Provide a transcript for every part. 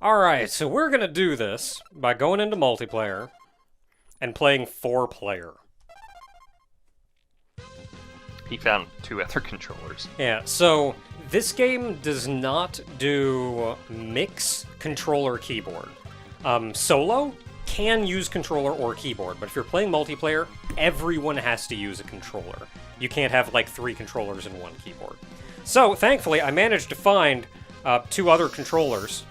Alright, so we're gonna do this by going into multiplayer and playing 4-player. He found 2 other controllers. Yeah, so this game does not do mix controller keyboard. Solo can use controller or keyboard, but if you're playing multiplayer, everyone has to use a controller. You can't have like 3 controllers and 1 keyboard. So, thankfully, I managed to find 2 other controllers.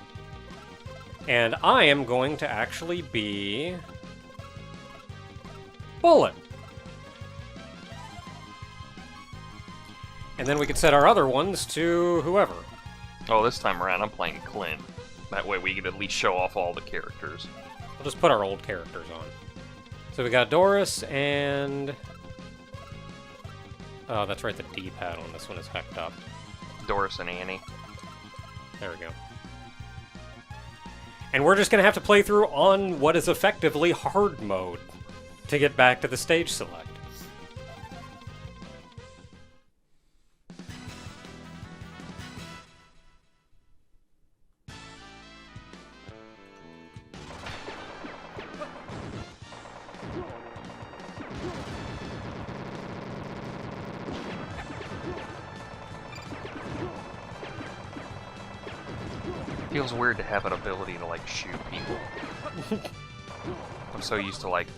And I am going to actually be Bullet. And then we could set our other ones to whoever. Oh, this time around I'm playing Clint. That way we could at least show off all the characters. We'll just put our old characters on. So we got Doris and... Oh, that's right, the D-pad on this one is hecked up. Doris and Annie. There we go. And we're just going to have to play through on what is effectively hard mode to get back to the stage select. Feels weird to have an ability to, like, shoot people. I'm so used to, like,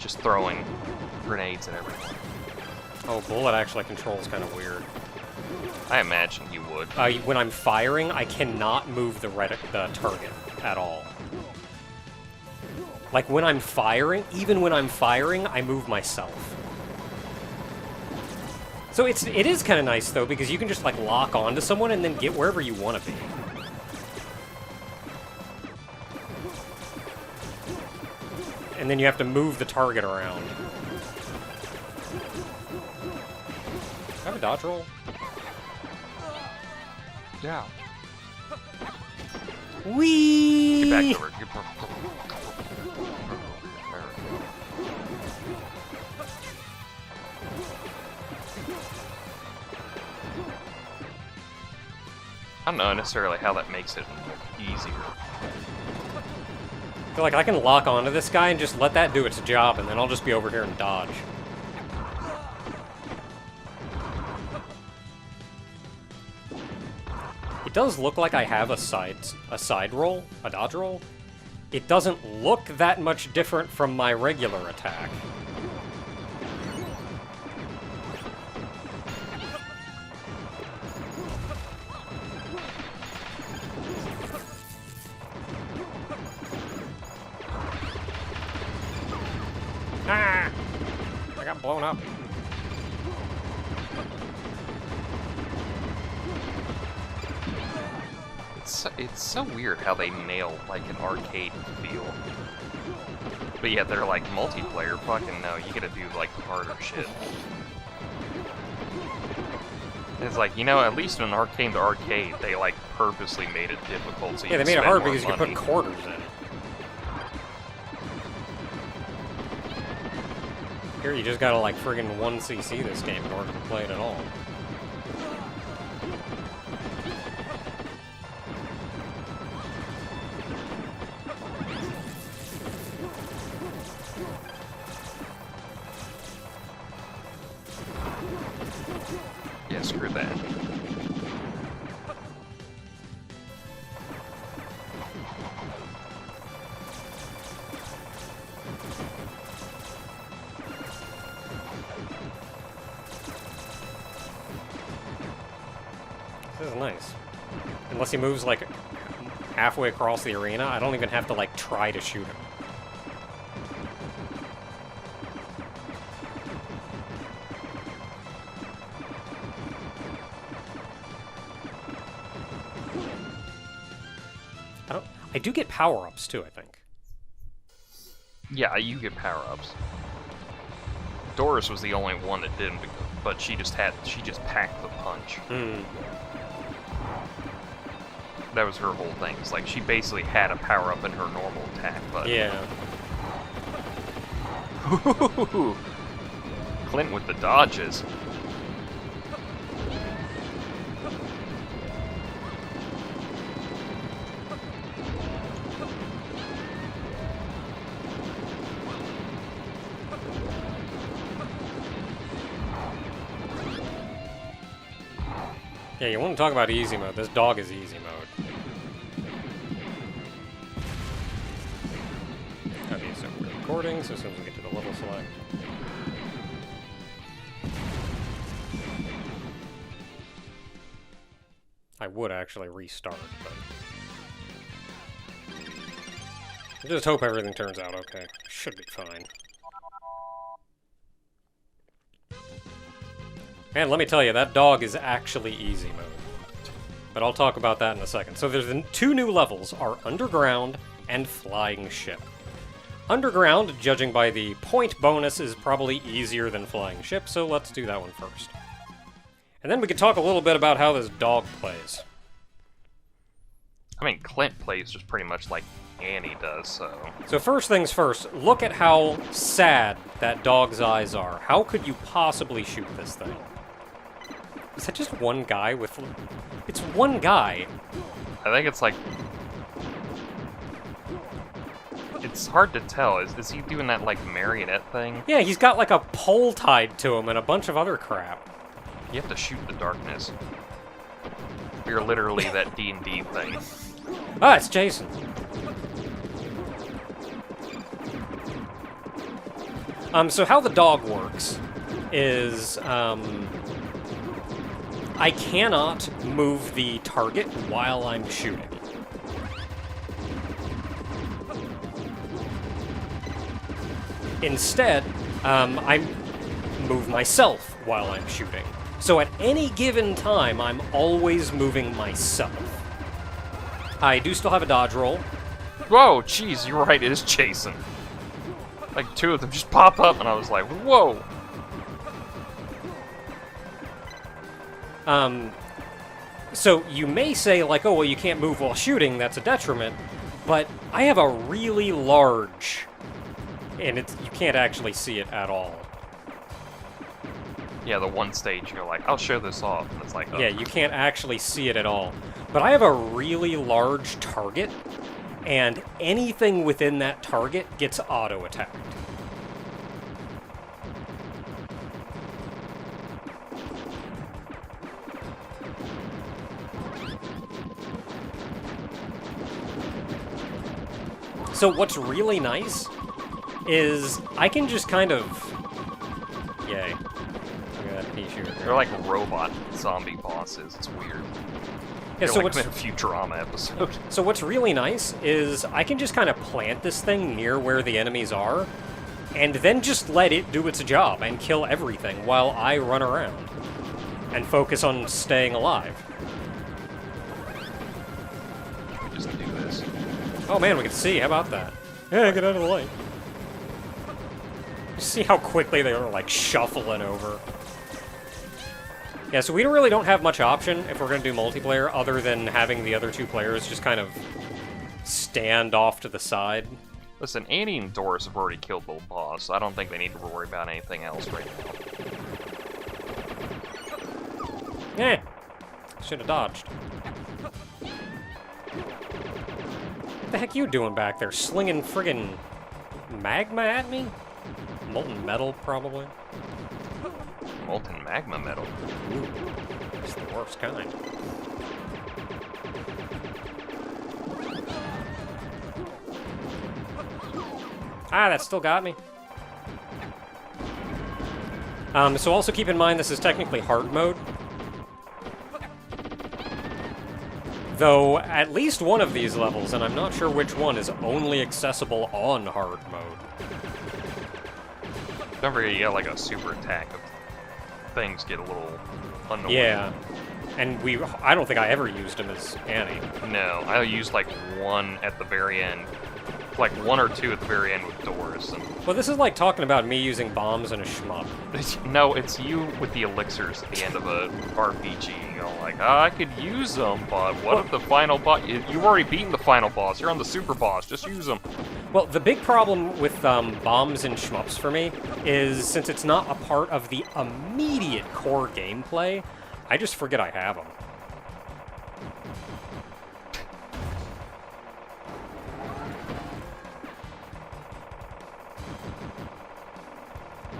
just throwing grenades at everyone. Oh, Bullet actually controls kind of weird. I imagine you would. When I'm firing, I cannot move the target at all. Like, when I'm firing, even when I'm firing, I move myself. So it is kind of nice, though, because you can just, like, lock onto someone and then get wherever you want to be. And then you have to move the target around. Do I have a dodge roll? Yeah. Whee! Get back over. I don't know necessarily how that makes it easier. I feel like I can lock onto this guy and just let that do its job, and then I'll just be over here and dodge. It does look like I have a side roll, a dodge roll. It doesn't look that much different from my regular attack. Ah! I got blown up. It's so weird how they nail, like, an arcade feel. But yet they're like multiplayer, fucking no, you gotta do, like, harder shit. It's like, you know, at least in Arcade to Arcade, they, like, purposely made it difficult so you Yeah, they made it hard because you could put quarters in it. Here, you just gotta, like, friggin' 1cc this game in order to play it at all. Yeah, screw that. This is nice. Unless he moves, like, halfway across the arena, I don't even have to, like, try to shoot him. I do get power-ups, too, I think. Yeah, you get power-ups. Doris was the only one that didn't, but she just packed the punch. That was her whole thing. It's like she basically had a power-up in her normal attack, but... Yeah. Clint with the dodges. Yeah, you want to talk about easy mode. This dog is easy mode. Okay, so we're recording, so as soon as we get to the level select. I would actually restart, but... I just hope everything turns out okay. Should be fine. Man, let me tell you, that dog is actually easy mode. But I'll talk about that in a second. So there's two new levels, are Underground and Flying Ship. Underground, judging by the point bonus, is probably easier than Flying Ship, so let's do that one first. And then we can talk a little bit about how this dog plays. I mean, Clint plays just pretty much like Annie does, so... So first things first, look at how sad that dog's eyes are. How could you possibly shoot this thing? Is that just one guy with... It's one guy. I think it's like... It's hard to tell. Is he doing that, like, marionette thing? Yeah, he's got, like, a pole tied to him and a bunch of other crap. You have to shoot the darkness. You're literally that D&D thing. Ah, it's Jason. So how the dog works is, I cannot move the target while I'm shooting. Instead, I move myself while I'm shooting. So at any given time, I'm always moving myself. I do still have a dodge roll. Whoa, jeez, you're right, it is Jason. Like, two of them just pop up, and I was like, whoa! So you may say, like, oh, well, you can't move while shooting, that's a detriment, but I have a really large, and you can't actually see it at all. Yeah, the one stage, you're like, I'll show this off, and it's like, oh. Yeah, you can't actually see it at all. But I have a really large target, and anything within that target gets auto-attacked. So what's really nice is I can just kind of... Yay. Look at that pea shooter. They're like robot zombie bosses, it's weird. Yeah, so like in a Futurama episode. So what's really nice is I can just kind of plant this thing near where the enemies are, and then just let it do its job and kill everything while I run around and focus on staying alive. We just do this. Oh man, we can see. How about that? Yeah, get out of the light. You see how quickly they are like shuffling over. Yeah, so we really don't have much option if we're going to do multiplayer other than having the other two players just kind of stand off to the side. Listen, Annie and Doris have already killed the boss, so I don't think they need to worry about anything else right now. Eh. Should have dodged. What the heck you doing back there? Slinging friggin' magma at me? Molten metal, probably. Molten magma metal. Ooh, it's the worst kind. Ah, that still got me. So also keep in mind this is technically hard mode. Though, at least one of these levels, and I'm not sure which one, is only accessible on hard mode. Don't forget, you get like a super attack if things get a little annoying. Yeah. And I don't think I ever used him as Annie. No, I used like one at the very end. Like one or two at the very end with Doris. And... Well, this is like talking about me using bombs and a shmup. No, it's you with the elixirs at the end of a RPG. You know, like, oh, I could use them, but what if the final boss... You've already beaten the final boss. You're on the super boss. Just use them. Well, the big problem with bombs and shmups for me is since it's not a part of the immediate core gameplay, I just forget I have them.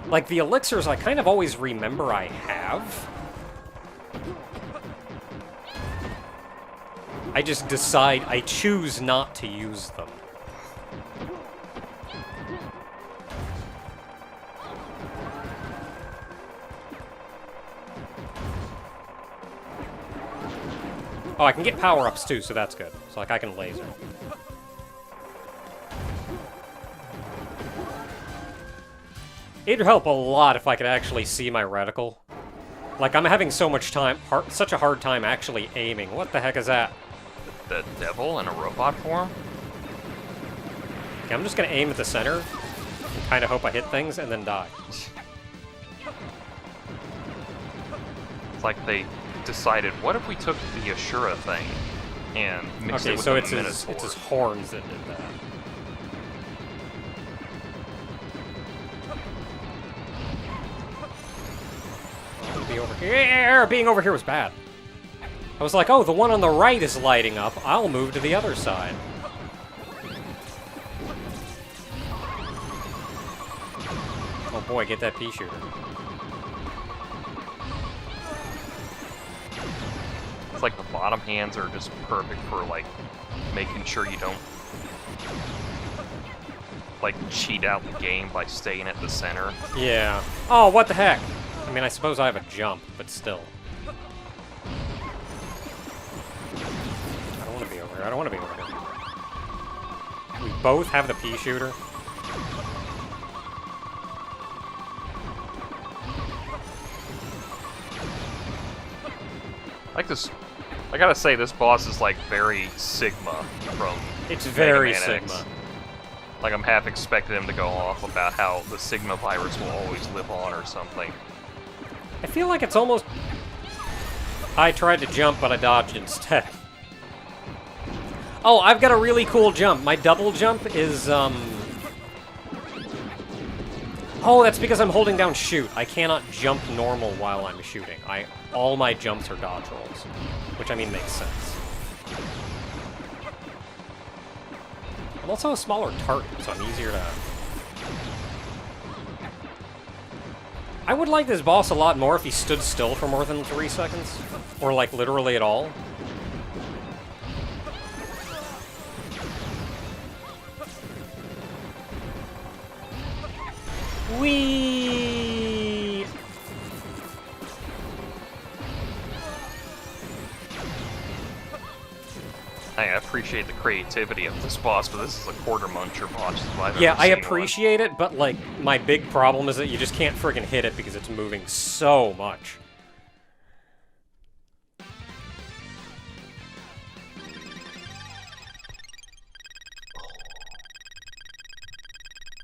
Like, the elixirs I kind of always remember I have. I just decide, I choose not to use them. Oh, I can get power-ups too, so that's good. So, like, I can laser. It'd help a lot if I could actually see my reticle. Like, I'm having so much time, such a hard time actually aiming. What the heck is that? The devil in a robot form? Okay, I'm just gonna aim at the center and kind of hope I hit things and then die. It's like they decided, what if we took the Ashura thing and mixed it with so the it's his horns that did that. Be over here. Being over here was bad. I was like, oh, the one on the right is lighting up. I'll move to the other side. Oh boy, get that pea shooter. It's like the bottom hands are just perfect for, like, making sure you don't, like, cheat out the game by staying at the center. Yeah. Oh, what the heck? I mean, I suppose I have a jump, but still. I don't want to be over here. I don't want to be over here. We both have the pea shooter. Like this, I gotta say, this boss is like very Sigma from It's very Mega Man X. Sigma. Like, I'm half expecting him to go off about how the Sigma virus will always live on or something. I feel like it's almost... I tried to jump, but I dodged instead. Oh, I've got a really cool jump. My double jump is, Oh, that's because I'm holding down shoot. I cannot jump normal while I'm shooting. All my jumps are dodge rolls, which, I mean, makes sense. I'm also a smaller target, so I'm easier to... I would like this boss a lot more if he stood still for more than 3 seconds. Or, like, literally at all. Whee! I appreciate the creativity of this boss, but this is a quarter muncher boss. Yeah, I appreciate it, but, like, my big problem is that you just can't friggin' hit it because it's moving so much.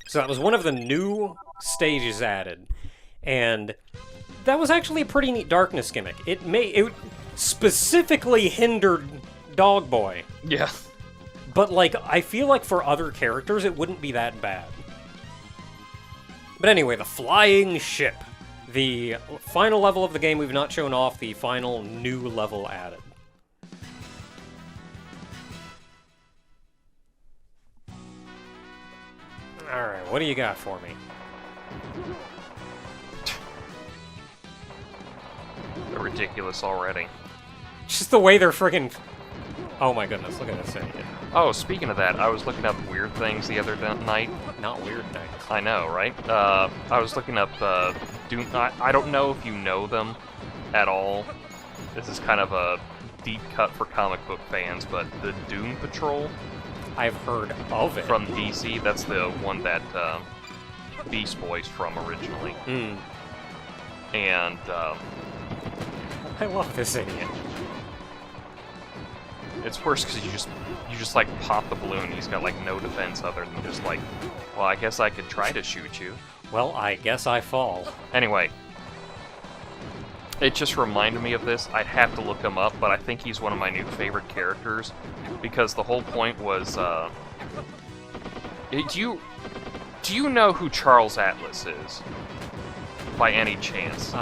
So that was one of the new stages added, and that was actually a pretty neat darkness gimmick. It specifically hindered Dog Boy. Yeah. But, like, I feel like for other characters, it wouldn't be that bad. But anyway, the flying ship. The final level of the game we've not shown off, the final new level added. Alright, what do you got for me? They're ridiculous already. Just the way they're friggin'... Oh my goodness, look at this idiot. Oh, speaking of that, I was looking up weird things the other night. Not weird things. I know, right? I was looking up Doom. I don't know if you know them at all. This is kind of a deep cut for comic book fans, but the Doom Patrol. I've heard of it. From DC, that's the one that Beast Boy's from originally. Mm. And I love this idiot. It's worse because you just like pop the balloon. He's got like no defense other than just like, well, I guess I could try to shoot you. Well, I guess I fall. Anyway, it just reminded me of this. I'd have to look him up, but I think he's one of my new favorite characters because the whole point was, do you know who Charles Atlas is? By any chance?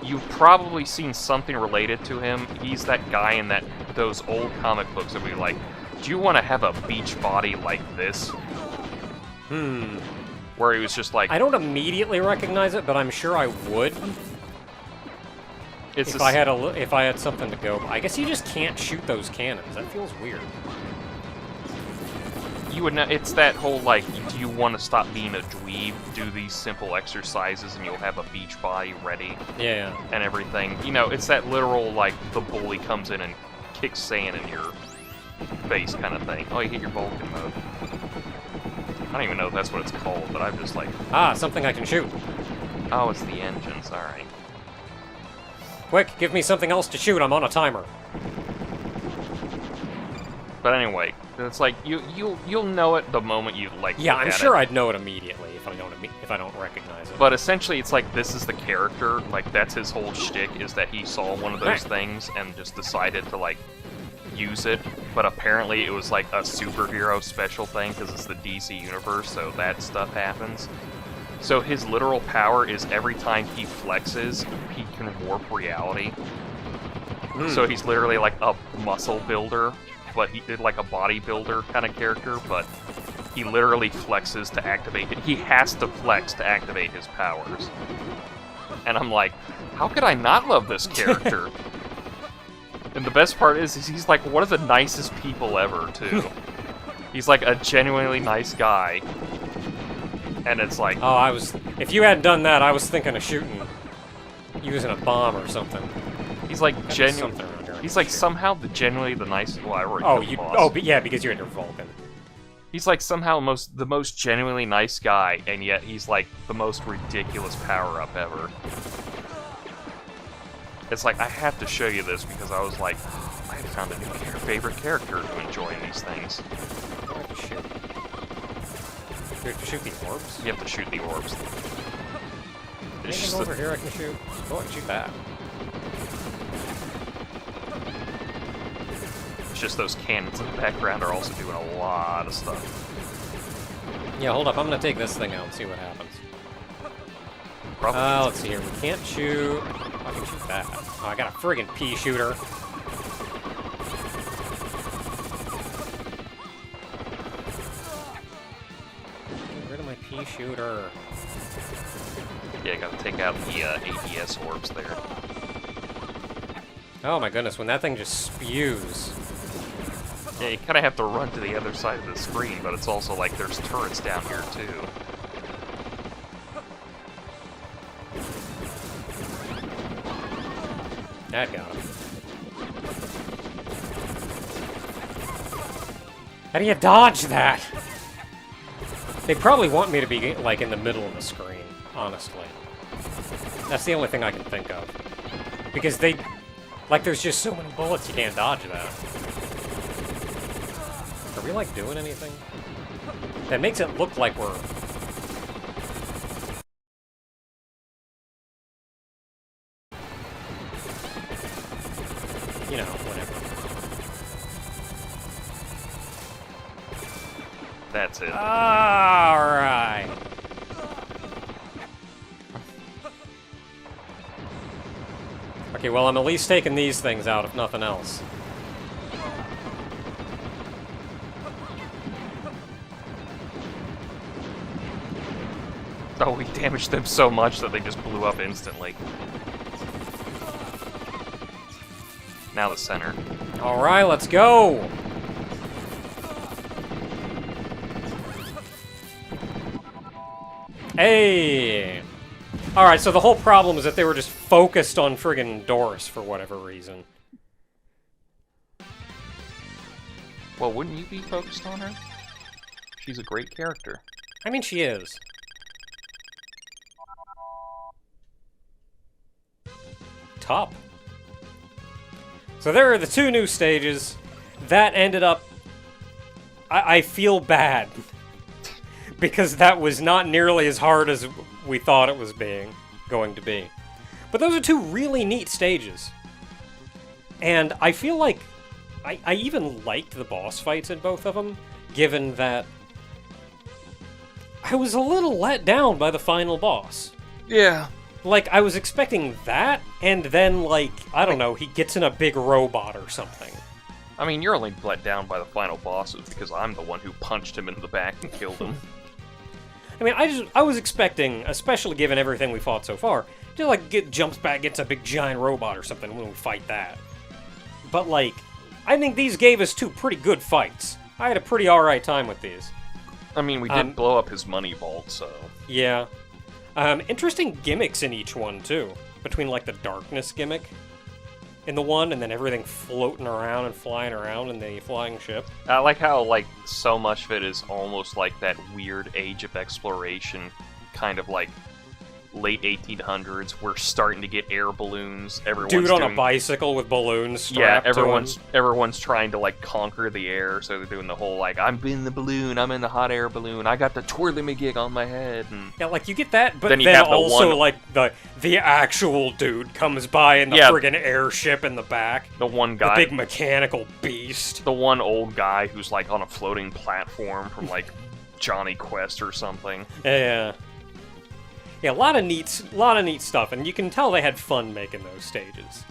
You've probably seen something related to him. He's that guy in those old comic books that we like, do you want to have a beach body like this? Where he was just like... I don't immediately recognize it, but I'm sure I would. It's if I had something to go, I guess you just can't shoot those cannons. That feels weird. You would know. It's that whole like, do you want to stop being a dweeb? Do these simple exercises, and you'll have a beach body ready. Yeah. And everything. You know, it's that literal like the bully comes in and kicks sand in your face kind of thing. Oh, you hit your Vulcan mode. I don't even know if that's what it's called, but I'm just like... Ah, something I can shoot. Oh, it's the engines, alright. Quick, give me something else to shoot, I'm on a timer. But anyway, it's like, you'll know it the moment you, like, Yeah, look I'm at sure it. I'd know it immediately if I don't recognize it. But essentially, it's like, this is the character, like, that's his whole shtick, is that he saw one of those things and just decided to, like, use it, but apparently it was like a superhero special thing because it's the DC universe, so that stuff happens. So his literal power is every time he flexes, he can warp reality. So he's literally like a muscle builder, but he did like a bodybuilder kind of character, but he literally flexes to activate it. He has to flex to activate his powers. And I'm like, how could I not love this character? And the best part is he's like one of the nicest people ever, too. He's like a genuinely nice guy. And it's like... Oh, if you hadn't done that, I was thinking of using a bomb or something. He's like He's like somehow genuinely the nicest... Well, I already but yeah, because you're in your Vulcan. He's like somehow the most genuinely nice guy, and yet he's like the most ridiculous power-up ever. It's like, I have to show you this because I was like, I found a new favorite character to enjoy in these things. I have to shoot. Do you have to shoot the orbs? You have to shoot the orbs. Anything over here I can shoot? Oh, I can shoot that. It's just those cannons in the background are also doing a lot of stuff. Yeah, hold up. I'm gonna take this thing out and see what happens. Let's see here. We can't shoot... I can shoot that. Oh, I got a friggin' pea shooter. Get rid of my pea shooter. Yeah, I gotta take out the ADS orbs there. Oh my goodness, when that thing just spews. Yeah, you kinda have to run to the other side of the screen, but it's also like there's turrets down here too. That got him. How do you dodge that? They probably want me to be, like, in the middle of the screen, honestly. That's the only thing I can think of. Because there's just so many bullets, you can't dodge that. Are we, like, doing anything? That makes it look like we're... You know, whatever. That's it. Alright. Okay, well, I'm at least taking these things out, if nothing else. Oh, we damaged them so much that they just blew up instantly. Now the center. Alright, let's go! Hey! Alright, so the whole problem is that they were just focused on friggin' Doris for whatever reason. Well, wouldn't you be focused on her? She's a great character. I mean, she is. Top. So there are the two new stages. That ended up... I feel bad. Because that was not nearly as hard as we thought it was going to be. But those are two really neat stages. And I feel like I even liked the boss fights in both of them, given that I was a little let down by the final boss. Yeah. Like, I was expecting that, and then, like, I don't know, he gets in a big robot or something. I mean, you're only let down by the final bosses because I'm the one who punched him in the back and killed him. I mean, I was expecting, especially given everything we fought so far, Just like jumps back, gets a big giant robot or something when we fight that. But like, I think these gave us 2 pretty good fights. I had a pretty alright time with these. I mean, we did blow up his money vault, so... Yeah. Interesting gimmicks in each one, too. Between, like, the darkness gimmick in the one, and then everything floating around and flying around in the flying ship. I like how, like, so much of it is almost like that weird Age of Exploration, kind of like late 1800s. We're starting to get air balloons. Dude on a bicycle with balloons strapped to him. Everyone's trying to, like, conquer the air, so they're doing the whole, like, I'm in the balloon, I'm in the hot air balloon, I got the twirly-McGig on my head. And yeah, like, you get that, but then also, like, the actual dude comes by in the friggin' airship in the back. The one guy. The big mechanical beast. The one old guy who's, like, on a floating platform from, like, Johnny Quest or something. Yeah. Yeah, a lot of neat stuff, and you can tell they had fun making those stages.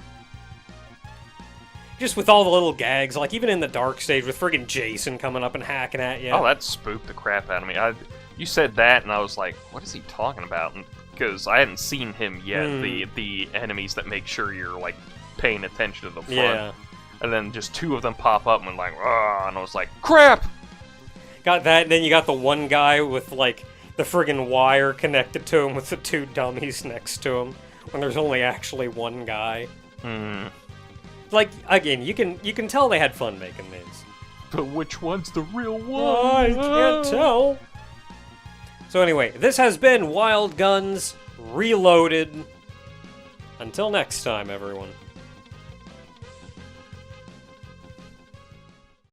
Just with all the little gags, like even in the dark stage with friggin' Jason coming up and hacking at you. Oh, that spooked the crap out of me. You said that, and I was like, what is he talking about? Because I hadn't seen him yet, the enemies that make sure you're, like, paying attention to the front. Yeah. And then just 2 of them pop up, and like, ah, and I was like, crap! Got that, and then you got the one guy with, like, the friggin' wire connected to him with the 2 dummies next to him, when there's only actually one guy. Like, again, you can tell they had fun making these. But which one's the real one? I can't tell. So anyway, this has been Wild Guns Reloaded. Until next time, everyone.